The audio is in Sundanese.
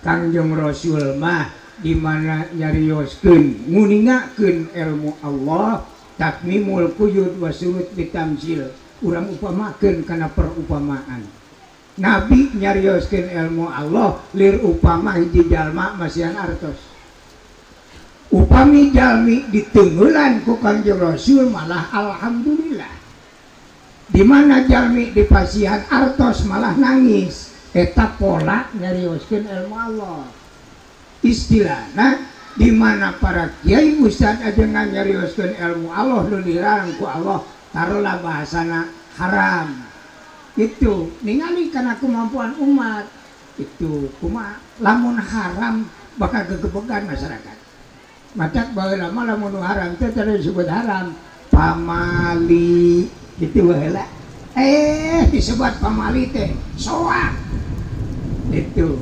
Kangjeng Rasul mah di mana nyarioskeun nguningakeun ilmu Allah takmimul quyud wa surut bitamsil urang upamakeun kana perumpamaan. Nabi nyarioskeun ilmu Allah lir upama hiji jalma masihan artos. Upami jalmi ditengeulan ku Kangjeng Rasul malah alhamdulillah. Di mana jalmi dipasihan artos malah nangis. Eta pola nyarioskeun ilmu Allah. Istilahna di mana para kiai ustad ajengan nyarioskeun ilmu Allah nu dilarang ku Allah taruhlah bahasana haram. Itu ningali kana kemampuan umat. Itu kumaha lamun haram bakal gegebegan masyarakat. Matak baheula mah lamun haram teh teu disebut haram, pamali gitu baheula. Disebut pamali teh soak. Itu